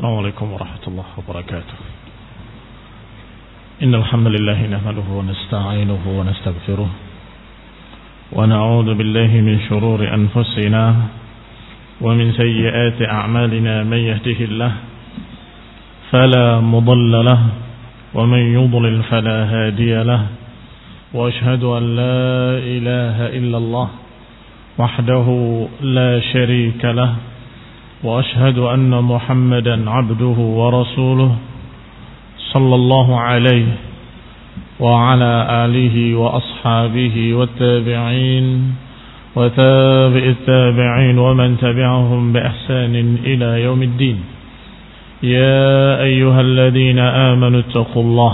Assalamualaikum warahmatullahi wabarakatuh. Innal hamdalillah nahmaduhu wa nasta'inuhu wa nastaghfiruh wa na'udzu billahi min shururi anfusina wa min sayyiati a'malina man yahdihillahu fala mudilla lahu wa man yudlil fala hadiya lahu wa ashhadu an la ilaha illallah wahdahu la sharika lahu وأشهد أن محمدا عبده ورسوله صلى الله عليه وعلى آله وأصحابه والتابعين وتابع التابعين ومن تبعهم بإحسان إلى يوم الدين يا أيها الذين آمنوا اتقوا الله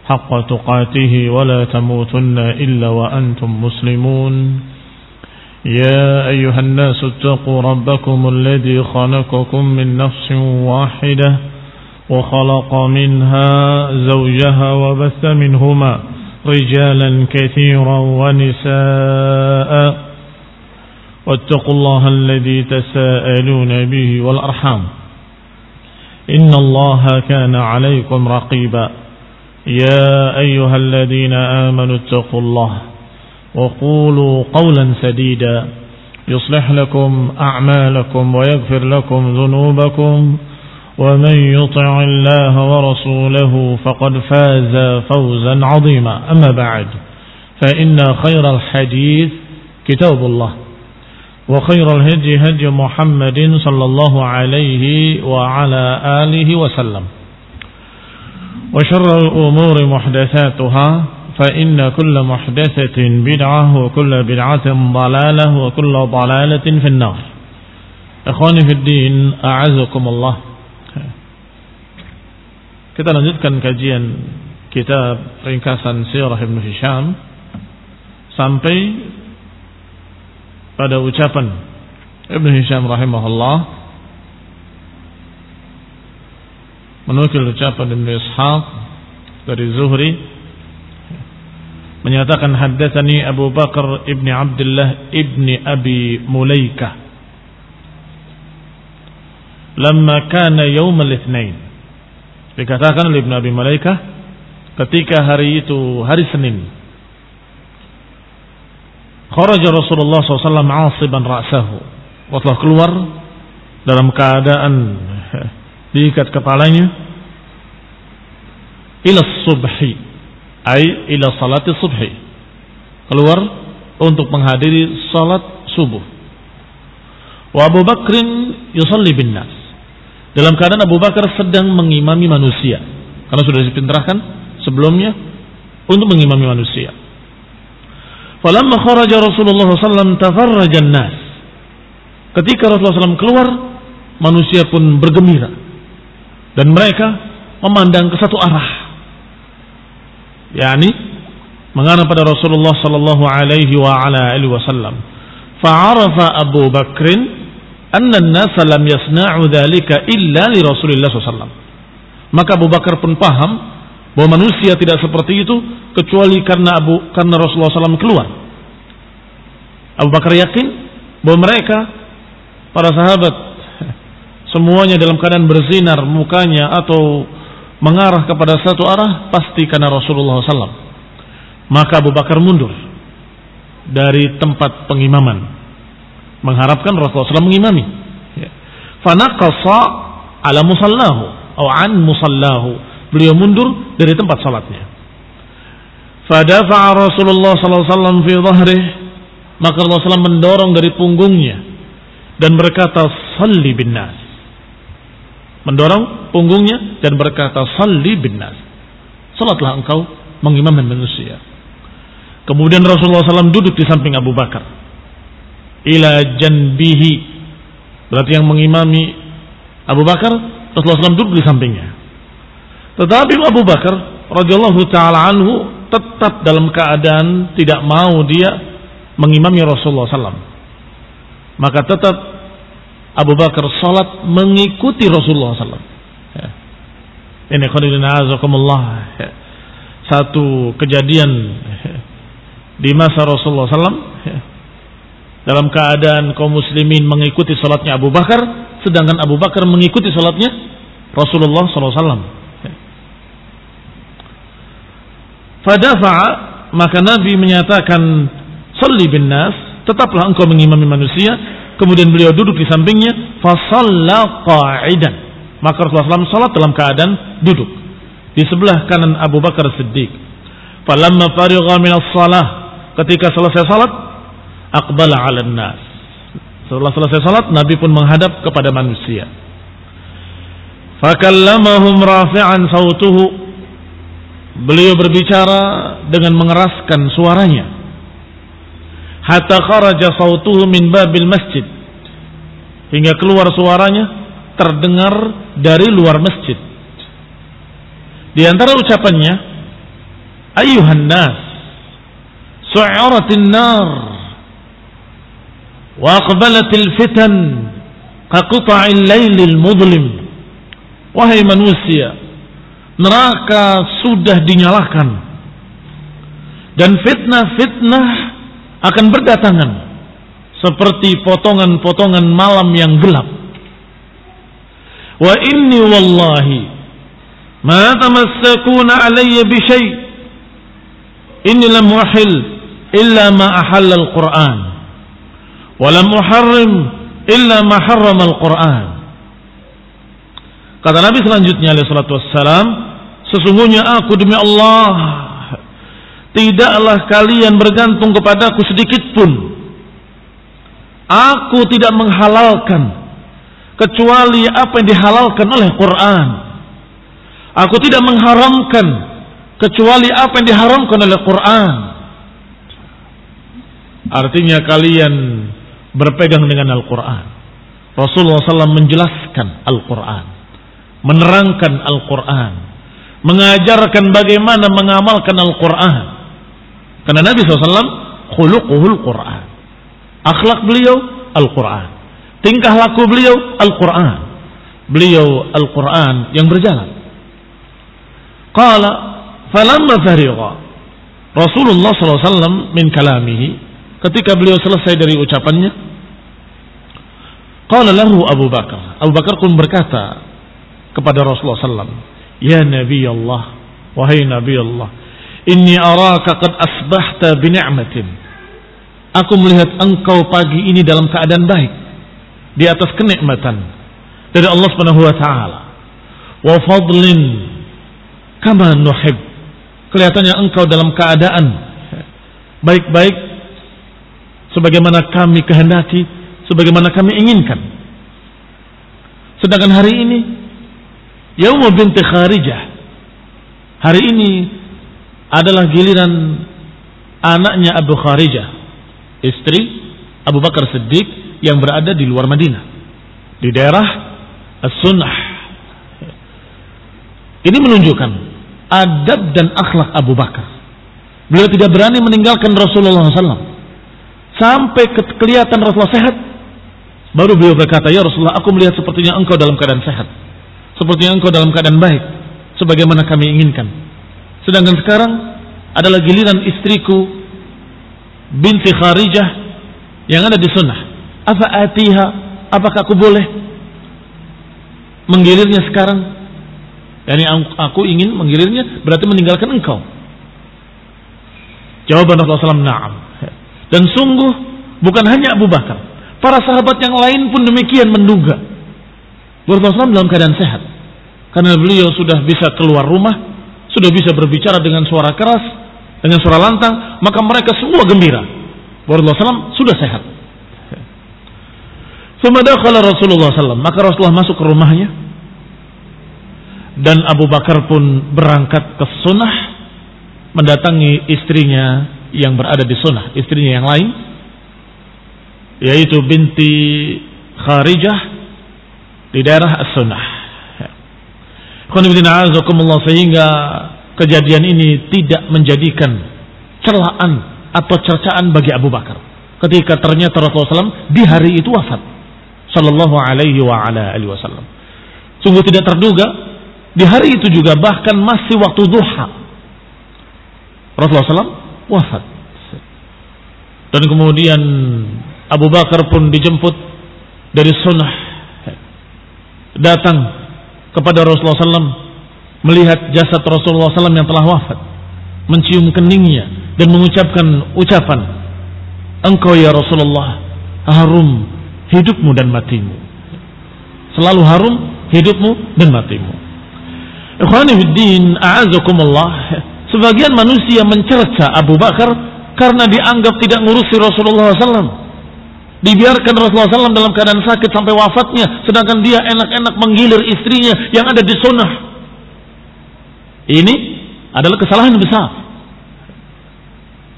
حق تقاته ولا تموتن إلا وأنتم مسلمون يا أيها الناس اتقوا ربكم الذي خلقكم من نفس واحدة وخلق منها زوجها وبث منهما رجالا كثيرا ونساء واتقوا الله الذي تساءلون به والأرحام إن الله كان عليكم رقيبا يا أيها الذين آمنوا اتقوا الله وقولوا قولا سديدا يصلح لكم أعمالكم ويغفر لكم ذنوبكم ومن يطع الله ورسوله فقد فاز فوزا عظيما أما بعد فإن خير الحديث كتاب الله وخير الهدي هدي محمد صلى الله عليه وعلى آله وسلم وشر الأمور محدثاتها فإن كل محدثة بدعة وكل بدعة ضلالة وكل ضلالة في النار. Ikhwani fi din, a'azakumullah. Kita lanjutkan kajian kitab ringkasan Sirah Ibn Hisham sampai pada ucapan Ibn Hisham rahimahullah menukil ucapan Ibn Ishaq dari Zuhri menyatakan haddatsani Abu Bakar ibni Abdullah ibni Abi Mulaikah lamma kana yaum al-itsnain, dikatakan oleh Ibnu Abi Mulaikah ketika hari itu hari Senin, kharaja Rasulullah SAW asiban ra'sahu, telah keluar dalam keadaan diikat kepalanya, ila subhi ay ila salati subhi, keluar untuk menghadiri salat subuh. Wa Abu Bakrin yusalli bin nas, dalam keadaan Abu Bakar sedang mengimami manusia, karena sudah dipintrahkan sebelumnya untuk mengimami manusia. Falamma kharaja Rasulullah SAW tafarraja an-nas, ketika Rasulullah SAW keluar, manusia pun bergembira dan mereka memandang ke satu arah, yakni mengarah pada Rasulullah sallallahu alaihi wa ala alihi wasallam. Fa'arafa Abu Bakrin anna an-nas lam yasna'u dzalika illa li Rasulillah sallallahu alaihi wasallam. Maka Abu Bakar pun paham bahwa manusia tidak seperti itu kecuali karena Rasulullah SAW keluar. Abu Bakar yakin bahwa mereka para sahabat semuanya dalam keadaan bersinar mukanya atau mengarah kepada satu arah pasti karena Rasulullah SAW. Maka Abu Bakar mundur dari tempat pengimaman mengharapkan Rasulullah SAW mengimami. Fanaqasa ala musallahu atau an musallahu, beliau mundur dari tempat salatnya. Fadafa'a Rasulullah SAW fi dhahrih, maka Rasulullah SAW mendorong dari punggungnya dan berkata salli bin nas, mendorong punggungnya dan berkata salli bin nas, salatlah engkau mengimami manusia. Kemudian Rasulullah SAW duduk di samping Abu Bakar, ila janbihi, berarti yang mengimami Abu Bakar, Rasulullah SAW duduk di sampingnya. Tetapi Abu Bakar radhiyallahu taala anhu tetap dalam keadaan tidak mau dia mengimami Rasulullah SAW. Maka tetap Abu Bakar salat mengikuti Rasulullah SAW. Ya. Ini qadilina azakumullah, satu kejadian di masa Rasulullah SAW dalam keadaan kaum muslimin mengikuti salatnya Abu Bakar, sedangkan Abu Bakar mengikuti salatnya Rasulullah SAW. Fadafa'a, maka Nabi menyatakan, salli bin nas, tetaplah engkau mengimami manusia. Kemudian beliau duduk di sampingnya, fasalla qa'idan, maka Rasulullah SAW salat dalam keadaan duduk. Di sebelah kanan Abu Bakar Siddiq. Falamma farigha minas salah, ketika selesai salat, aqbala 'alan nas. Setelah selesai salat, Nabi pun menghadap kepada manusia. Fakallamahum rafi'an sautuhu, beliau berbicara dengan mengeraskan suaranya. Hatta kharaja sautuhu min babil masjid, hingga keluar suaranya terdengar dari luar masjid. Di antara ucapannya, ayyuhan nas, su'aratin nar, wa aqbalatil fitan ka qita'il lailil mudlim. Wahai manusia, neraka sudah dinyalakan dan fitnah-fitnah akan berdatangan seperti potongan-potongan malam yang gelap. Wa inni wallahi ma tamassakuna alayya bi syai', inni lam uhil illa ma ahalla al-Qur'an wa lam uharrim illa ma harrama al-Qur'an. Kata Nabi selanjutnya alaihi salatu wassalam, sesungguhnya aku demi Allah, tidaklah kalian bergantung kepadaku sedikit pun. Aku tidak menghalalkan kecuali apa yang dihalalkan oleh Quran. Aku tidak mengharamkan kecuali apa yang diharamkan oleh Quran. Artinya kalian berpegang dengan Al-Quran. Rasulullah SAW menjelaskan Al-Quran, menerangkan Al-Quran, mengajarkan bagaimana mengamalkan Al-Quran. Karena Nabi SAW khuluquhul Quran, akhlak beliau Al-Quran, tingkah laku beliau Al-Quran. Beliau Al-Quran yang berjalan. Qala falamma farigha Rasulullah SAW min kalamihi, ketika beliau selesai dari ucapannya, qala lahu Abu Bakar, Abu Bakar pun berkata kepada Rasulullah SAW, ya Nabi Allah, wahai Nabi Allah, inni araka qad asbahta bi ni'matin, aku melihat engkau pagi ini dalam keadaan baik, di atas kenikmatan dari Allah Subhanahu wa taala, wa fadlin kama nuhib, kelihatannya engkau dalam keadaan baik-baik sebagaimana kami kehendaki, sebagaimana kami inginkan. Sedangkan hari ini Yaum binti Kharijah, hari ini adalah giliran anaknya Abu Kharijah, istri Abu Bakar Siddiq yang berada di luar Madinah, di daerah As-Sunnah. Ini menunjukkan adab dan akhlak Abu Bakar. Beliau tidak berani meninggalkan Rasulullah SAW sampai kelihatan Rasulullah sehat. Baru beliau berkata, ya Rasulullah, aku melihat sepertinya engkau dalam keadaan sehat, sepertinya engkau dalam keadaan baik, sebagaimana kami inginkan. Sedangkan sekarang adalah giliran istriku binti Kharijah yang ada di sunnah. Afa atiha, apakah aku boleh menggilirnya sekarang? Yani aku ingin menggilirnya, berarti meninggalkan engkau. Jawaban Rasulullah SAW, na'am. Dan sungguh bukan hanya Abu Bakar, para sahabat yang lain pun demikian menduga Rasulullah SAW dalam keadaan sehat, karena beliau sudah bisa keluar rumah, sudah bisa berbicara dengan suara keras, dengan suara lantang, maka mereka semua gembira Rasulullah SAW sudah sehat. Semadakala Rasulullah SAW, maka Rasulullah masuk ke rumahnya, dan Abu Bakar pun berangkat ke sunnah, mendatangi istrinya yang berada di sunnah, istrinya yang lain, yaitu binti Kharijah di daerah As-Sunnah. Sehingga kejadian ini tidak menjadikan celaan atau cercaan bagi Abu Bakar ketika ternyata Rasulullah SAW di hari itu wafat sallallahu alaihi wa ala alihi wasallam. Sungguh tidak terduga Di hari itu juga bahkan masih waktu duha, Rasulullah SAW wafat. Dan kemudian Abu Bakar pun dijemput dari sunnah, datang kepada Rasulullah SAW, melihat jasad Rasulullah SAW yang telah wafat, mencium keningnya dan mengucapkan ucapan, engkau ya Rasulullah harum hidupmu dan matimu, selalu harum hidupmu dan matimu. Ikhwani fiddin, a'azakumullah, sebagian manusia mencerca Abu Bakar karena dianggap tidak ngurusi Rasulullah SAW. Dibiarkan Rasulullah SAW dalam keadaan sakit sampai wafatnya, sedangkan dia enak-enak menggilir istrinya yang ada di sunnah. Ini adalah kesalahan besar.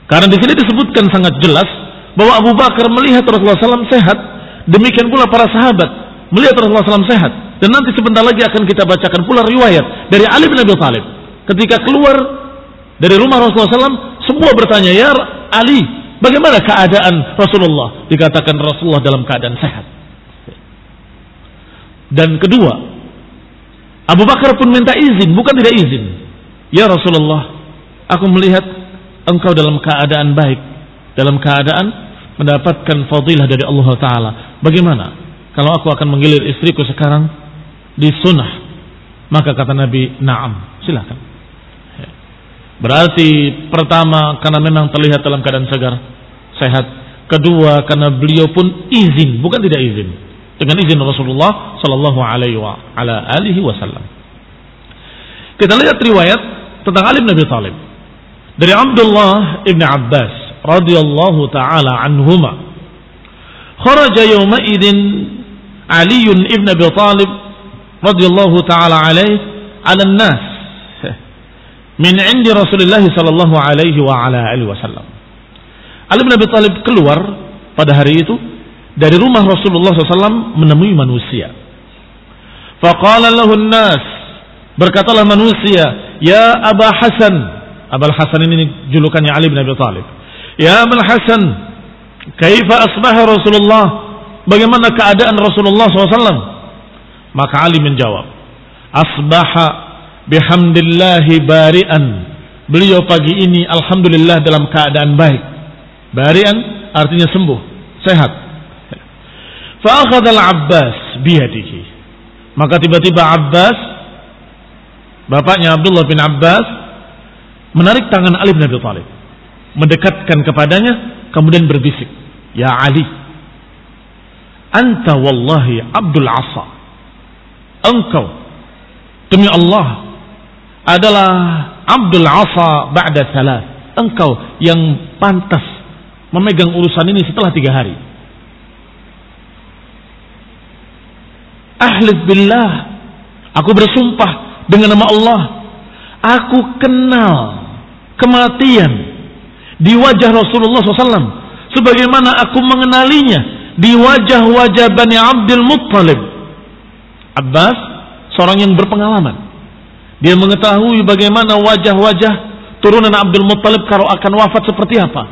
Karena di sini disebutkan sangat jelas bahwa Abu Bakar melihat Rasulullah SAW sehat, demikian pula para sahabat melihat Rasulullah SAW sehat. Dan nanti sebentar lagi akan kita bacakan pula riwayat dari Ali bin Abi Thalib. Ketika keluar dari rumah Rasulullah SAW, semua bertanya, ya Ali, bagaimana keadaan Rasulullah? Dikatakan Rasulullah dalam keadaan sehat. Dan kedua, Abu Bakar pun minta izin, bukan tidak izin. Ya Rasulullah, aku melihat engkau dalam keadaan baik, dalam keadaan mendapatkan fadilah dari Allah Ta'ala. Bagaimana kalau aku akan menggilir istriku sekarang di sunnah? Maka kata Nabi, na'am, silakan. Berarti pertama karena memang terlihat dalam keadaan segar, sehat. Kedua karena beliau pun izin, bukan tidak izin, dengan izin Rasulullah Sallallahu Alaihi Wasallam. Kita lihat riwayat tentang Ali bin Abi Thalib dari Abdullah ibn Abbas radhiyallahu taala anhuma. Kharaja yawma idin Ali ibn Abi Thalib radhiyallahu taala alaihi ala an-nas min 'indi Rasulillah sallallahu alaihi wa ala alihi wasallam. Ali bin Abi Thalib keluar pada hari itu dari rumah Rasulullah SAW menemui manusia. Faqala lahu an-nas, berkatalah manusia, ya Aba Hasan. Abul Hasan ini julukannya Ali bin Abi Thalib. Ya Abul Hasan, kaifa asbaha Rasulullah? Bagaimana keadaan Rasulullah SAW? Maka Ali menjawab, asbaha bihamdillahi bari'an. Beliau pagi ini alhamdulillah dalam keadaan baik. Bari'an artinya sembuh, sehat. Fa akhadha al-Abbas biyadihi. Maka tiba-tiba Abbas, bapaknya Abdullah bin Abbas, menarik tangan Ali bin Abi Thalib, mendekatkan kepadanya, kemudian berbisik, ya Ali, anta wallahi Abdul Asa. Engkau demi Allah adalah Abdul Asa ba'da salat. Engkau yang pantas memegang urusan ini setelah 3 hari. Ahlif billah, aku bersumpah dengan nama Allah, aku kenal kematian di wajah Rasulullah SAW sebagaimana aku mengenalinya di wajah-wajah Bani Abdul Muttalib. Abbas seorang yang berpengalaman, dia mengetahui bagaimana wajah-wajah turunan Abdul Muttalib kalau akan wafat seperti apa.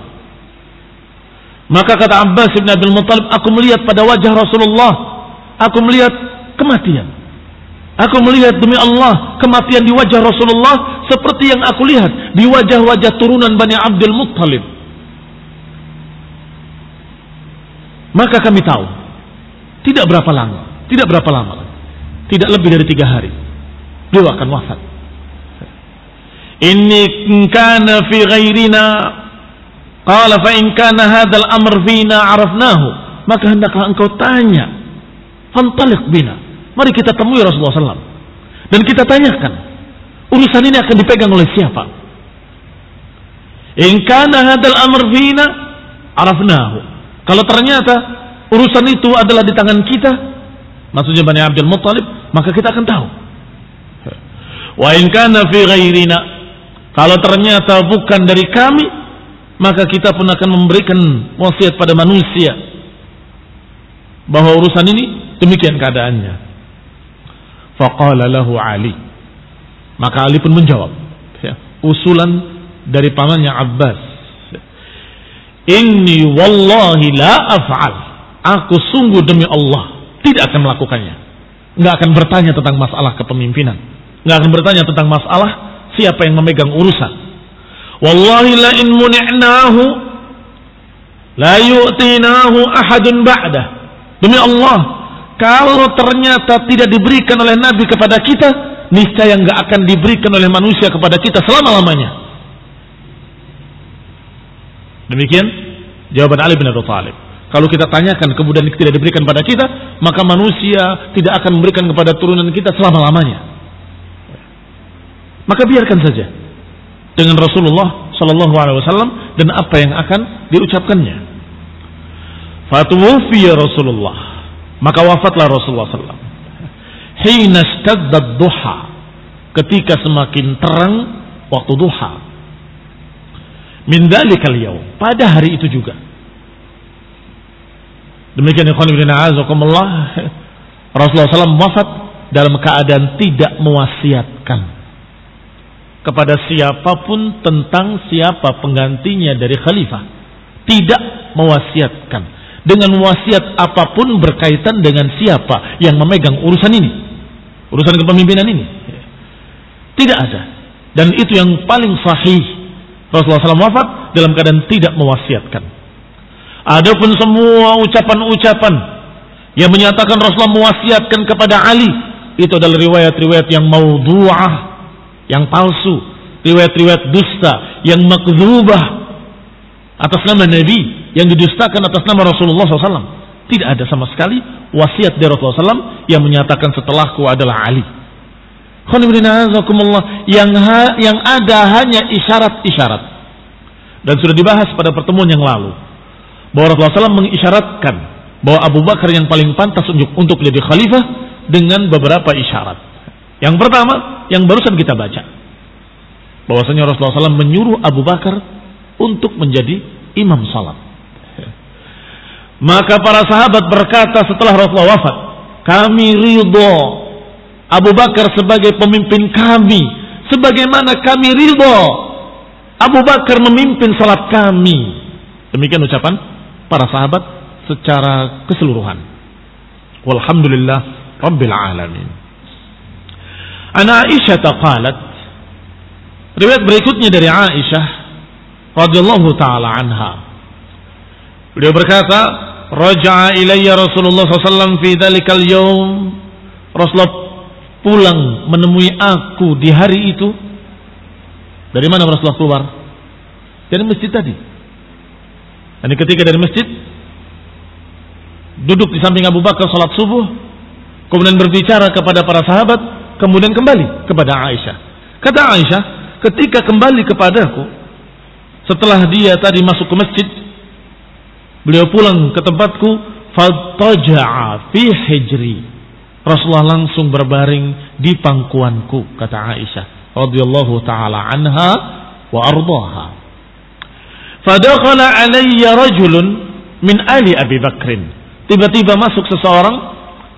Maka kata Abbas bin Abdul Muttalib, aku melihat pada wajah Rasulullah, aku melihat kematian. Aku melihat demi Allah kematian di wajah Rasulullah seperti yang aku lihat di wajah-wajah turunan Bani Abdul Muttalib. Maka kami tahu tidak berapa lama, tidak lebih dari 3 hari beliau akan wafat. Inni kana fi ghairina qala fa in kana hadzal amr fina arafnahu. Maka hendaklah engkau tanya, fantaliq bina, mari kita temui Rasulullah SAW dan kita tanyakan urusan ini akan dipegang oleh siapa. In kana hadzal amr fina arafnahu, kalau ternyata urusan itu adalah di tangan kita, maksudnya Bani Abdul Muttalib, maka kita akan tahu. Wa in kana fi ghairina, kalau ternyata bukan dari kami, maka kita pun akan memberikan wasiat pada manusia bahwa urusan ini demikian keadaannya. Faqala lahu Ali, maka Ali pun menjawab, usulan dari pamannya Abbas, inni wallahi la af'al, aku sungguh demi Allah tidak akan melakukannya, nggak akan bertanya tentang masalah kepemimpinan. nggak akan bertanya tentang masalah siapa yang memegang urusan. Wallahi la in muni'nahu la yu'tinahu ahadun ba'dah. Demi Allah, kalau ternyata tidak diberikan oleh Nabi kepada kita, niscaya nggak akan diberikan oleh manusia kepada kita selama-lamanya. Demikian jawaban Ali bin Abi Thalib. Kalau kita tanyakan kemudian tidak diberikan pada kita, maka manusia tidak akan memberikan kepada turunan kita selama-lamanya. Maka biarkan saja dengan Rasulullah Sallallahu Alaihi Wasallam dan apa yang akan diucapkannya. Fatuwfiya Rasulullah, maka wafatlah Rasulullah SAW. Hina ishtadda duha, ketika semakin terang waktu duha. Min dzalikal yaum, pada hari itu juga. Demikian ikhwan fillah azakumullah, Rasulullah SAW wafat dalam keadaan tidak mewasiatkan kepada siapapun tentang siapa penggantinya dari khalifah. Tidak mewasiatkan dengan wasiat apapun berkaitan dengan siapa yang memegang urusan ini, urusan kepemimpinan ini. Tidak ada. Dan itu yang paling sahih. Rasulullah SAW wafat dalam keadaan tidak mewasiatkan. Adapun semua ucapan-ucapan yang menyatakan Rasulullah mewasiatkan kepada Ali, itu adalah riwayat-riwayat yang maudhu'ah, yang palsu, riwayat-riwayat dusta, yang makdzubah atas nama Nabi, yang didustakan atas nama Rasulullah SAW. Tidak ada sama sekali wasiat dari Rasulullah SAW yang menyatakan setelahku adalah Ali. Yang ada hanya isyarat-isyarat. Dan sudah dibahas pada pertemuan yang lalu bahwa Rasulullah SAW mengisyaratkan bahwa Abu Bakar yang paling pantas untuk menjadi khalifah dengan beberapa isyarat. Yang pertama, yang barusan kita baca, bahwasanya Rasulullah SAW menyuruh Abu Bakar untuk menjadi imam salat. Maka para sahabat berkata setelah Rasulullah wafat, kami ridho Abu Bakar sebagai pemimpin kami, sebagaimana kami ridho Abu Bakar memimpin salat kami. Demikian ucapan para sahabat secara keseluruhan. Walhamdulillah Rabbil Alamin. Ana Aisyah qalat, riwayat berikutnya dari Aisyah radhiyallahu taala anha. Beliau berkata, raja'a ilayya Rasulullah SAW fi dzalikal yaum. Rasulullah pulang menemui aku di hari itu. Dari mana Rasulullah keluar? Dari masjid tadi. Dan ketika dari masjid, duduk di samping Abu Bakar salat subuh, kemudian berbicara kepada para sahabat, kemudian kembali kepada Aisyah. Kata Aisyah, ketika kembali kepadaku setelah dia tadi masuk ke masjid, beliau pulang ke tempatku, fattaja'a fi hijri. Rasulullah langsung berbaring di pangkuanku, kata Aisyah radhiyallahu taala anha wa ardhaha. Fadakhala alayya rajulun min ali Abi Bakrin. Tiba-tiba masuk seseorang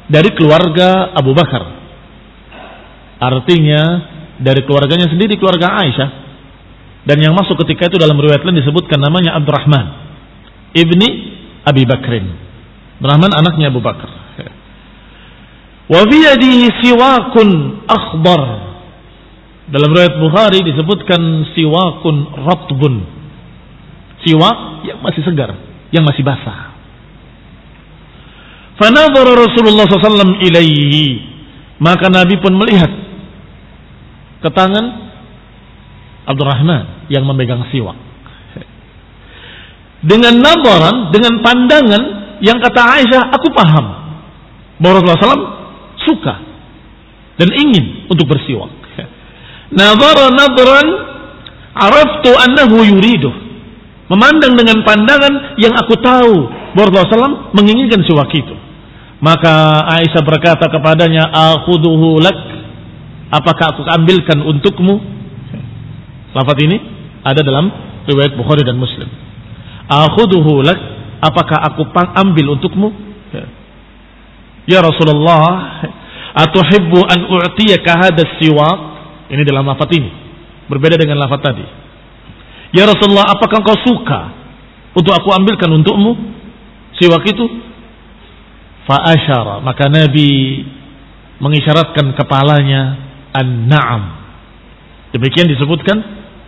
dari keluarga Abu Bakar. Artinya dari keluarganya sendiri, keluarga Aisyah. Dan yang masuk ketika itu dalam riwayat lain disebutkan namanya Abdurrahman ibni Abi Bakrin. Abdurrahman anaknya Abu Bakar. Wa fi yadihi siwakun akhbar. Dalam riwayat Bukhari disebutkan siwakun ratbun. Siwak yang masih segar, yang masih basah. Fanadhara Rasulullah SAW ilaihi. Maka Nabi pun melihat ke tangan Abdurrahman yang memegang siwak. Dengan nadharan, dengan pandangan yang kata Aisyah, aku paham bahwa Rasulullah SAW suka dan ingin untuk bersiwak. Nadhara nadharan araftu annahu yuriduh. Memandang dengan pandangan yang aku tahu bahwa Rasulullah SAW menginginkan siwak itu. Maka Aisyah berkata kepadanya, akhuduhu lak, apakah aku ambilkan untukmu? Lafaz ini ada dalam riwayat Bukhari dan Muslim. Akhuduhu lak, apakah aku ambil untukmu? Ya Rasulullah, atuhibbu an u'tiyaka hadas siwak? Ini dalam lafaz ini berbeda dengan lafaz tadi. Ya Rasulullah, apakah engkau suka untuk aku ambilkan untukmu siwak itu? Fa asyara, maka Nabi mengisyaratkan kepalanya an-na'am. Demikian disebutkan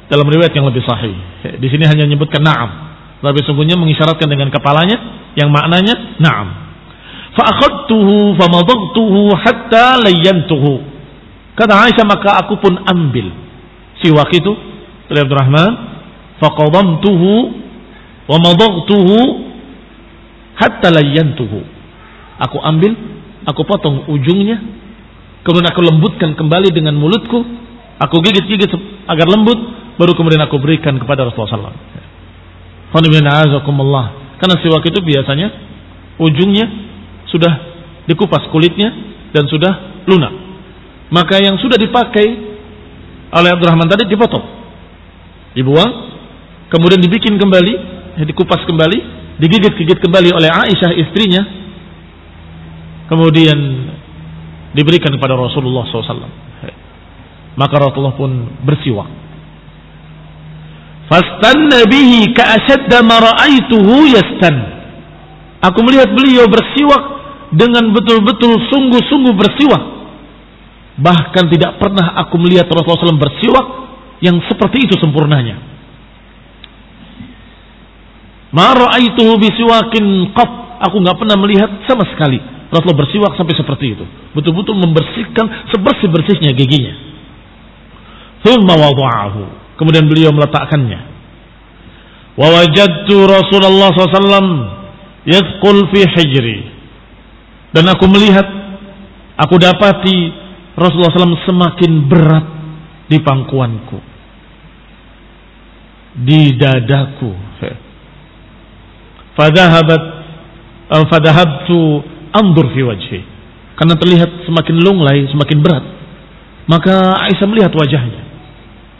dalam riwayat yang lebih sahih. Di sini hanya menyebutkan na'am, tapi sungguhnya mengisyaratkan dengan kepalanya yang maknanya na'am. Fa akhadtuhu famadagtuhu hatta layyantuhu. Kata Aisyah, maka aku pun ambil siwak itu oleh Abdurrahman, faqadamtuhu wa madagtuhu hatta layyantuhu. Aku ambil, aku potong ujungnya, kemudian aku lembutkan kembali dengan mulutku, aku gigit-gigit agar lembut, baru kemudian aku berikan kepada Rasulullah SAW. Karena siwak itu biasanya ujungnya sudah dikupas kulitnya dan sudah lunak. Maka yang sudah dipakai oleh Abdurrahman tadi dipotong, dibuang, kemudian dibikin kembali, dikupas kembali, digigit-gigit kembali oleh Aisyah istrinya, kemudian diberikan kepada Rasulullah SAW. Maka Rasulullah pun bersiwak. Fastanna bihi ka'ashadda ma ra'aituhu yastan. Aku melihat beliau bersiwak dengan betul-betul sungguh-sungguh bersiwak. Bahkan tidak pernah aku melihat Rasulullah SAW bersiwak yang seperti itu sempurnanya. Ma ra'aituhu bisiwakin qat. Aku nggak pernah melihat sama sekali Rasulullah bersiwak sampai seperti itu. Betul-betul membersihkan sebersih-bersihnya giginya. Thumma wada'ahu. Kemudian beliau meletakkannya. Wa wajadtu Rasulullah SAW yadkhul fi hijri. Dan aku melihat, aku dapati Rasulullah SAW semakin berat di pangkuanku, di dadaku. Fadhahabtu andur fi wajhi. Karena terlihat semakin lunglai, semakin berat. Maka Aisyah melihat wajahnya.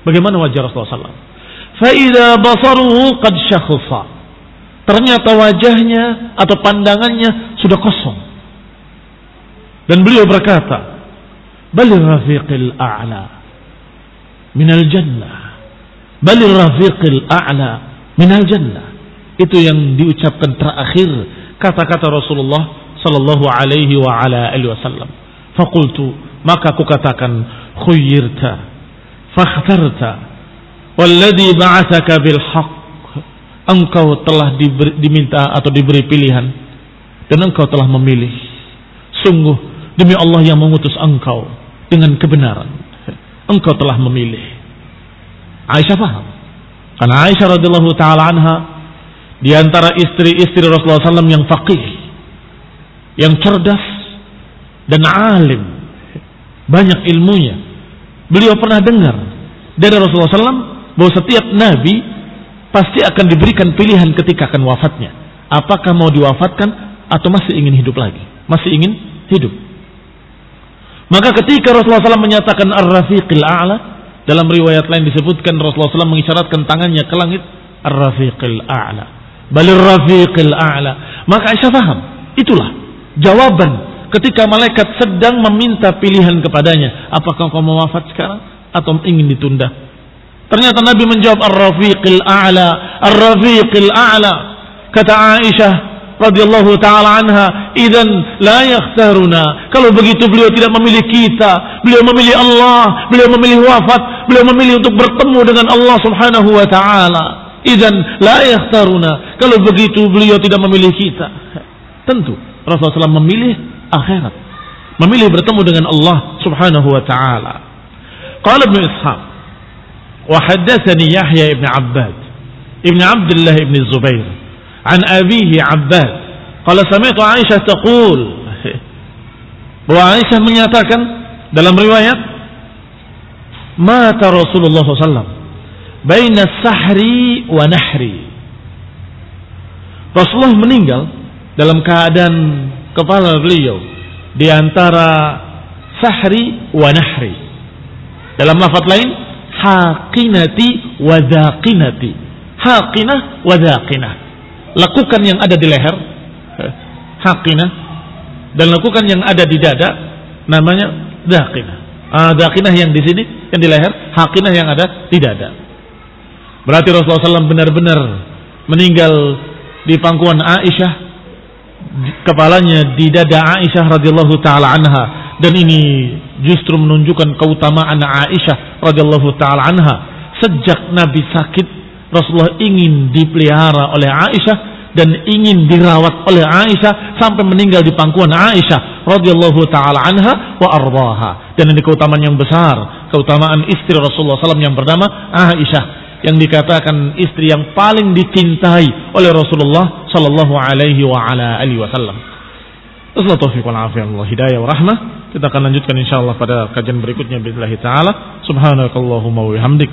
Bagaimana wajah Rasulullah SAW? Fa'idha basaruhu qad syakhsa. Ternyata wajahnya atau pandangannya sudah kosong. Dan beliau berkata, Balir rafiqil a'la minal jannah. Balir rafiqil a'la minal jannah. Itu yang diucapkan terakhir kata-kata Rasulullah sallallahu alaihi wa ala alihi wasallam. Faqultu, maka aku katakan, khuyyirta fakhtarta walladhi ba'athaka bil haqq. Engkau telah diminta atau diberi pilihan dan engkau telah memilih. Sungguh demi Allah yang mengutus engkau dengan kebenaran, engkau telah memilih. Aisyah paham, karena Aisyah radhiyallahu taala anha di antara istri-istri Rasulullah SAW yang faqih, yang cerdas dan alim, banyak ilmunya. Beliau pernah dengar dari Rasulullah SAW bahwa setiap nabi pasti akan diberikan pilihan ketika akan wafatnya. Apakah mau diwafatkan atau masih ingin hidup lagi? Masih ingin hidup. Maka ketika Rasulullah SAW menyatakan ar-rafiqil a'la, dalam riwayat lain disebutkan Rasulullah SAW mengisyaratkan tangannya ke langit, ar-rafiqil a'la, balir rafiqil a'la. Maka Aisyah paham, itulah jawaban ketika malaikat sedang meminta pilihan kepadanya, apakah kau mau wafat sekarang atau ingin ditunda? Ternyata Nabi menjawab ar-rafiqil a'la, ar-rafiqil a'la. Kata Aisyah radhiyallahu taala anha, idzan la yakhtaruna. Kalau begitu beliau tidak memilih kita, beliau memilih Allah, beliau memilih wafat, beliau memilih untuk bertemu dengan Allah Subhanahu wa taala. Idzan la yakhtaruna. Kalau begitu beliau tidak memilih kita. Tentu Rasulullah SAW memilih akhirat, memilih bertemu dengan Allah Subhanahu wa taala. Qala Ibnu Ishaq wa haddatsani Yahya ibn Abbad ibn Abdullah ibn Zubair an abihi Abbad qala sami'tu Aisyah taqul, bahwa Aisyah menyatakan dalam riwayat, mata Rasulullah SAW baina sahri wa nahri. Rasulullah meninggal dalam keadaan kepala beliau di antara sahri wa nahri. Dalam lafaz lain, haqinati wa dhaqinati. Haqinah wa dhaqinah. Lekukan yang ada di leher, haqinah, dan lekukan yang ada di dada namanya dhaqinah. Dhaqinah yang di sini, yang di leher, haqinah yang ada di dada. Berarti Rasulullah SAW benar-benar meninggal di pangkuan Aisyah, kepalanya di dada Aisyah radhiyallahu taala anha, Dan ini justru menunjukkan keutamaan Aisyah radhiyallahu taala anha. Sejak Nabi sakit, Rasulullah ingin dipelihara oleh Aisyah dan ingin dirawat oleh Aisyah sampai meninggal di pangkuan Aisyah radhiyallahu taala anha wa ardhaha. Dan ini keutamaan yang besar, keutamaan istri Rasulullah SAW yang bernama Aisyah, yang dikatakan istri yang paling dicintai oleh Rasulullah sallallahu alaihi wa ala alihi wasallam. Wassalamualaikum warahmatullahi wabarakatuh. Hidayah wa rahmah. Kita akan lanjutkan insyaallah pada kajian berikutnya billahi taala. Subhanakallahumma wa bihamdik,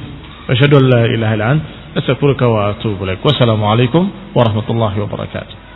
asyhadu an la ilaha illa anta, astaghfiruka wa atubu ilaik. Wassalamualaikum warahmatullahi wabarakatuh.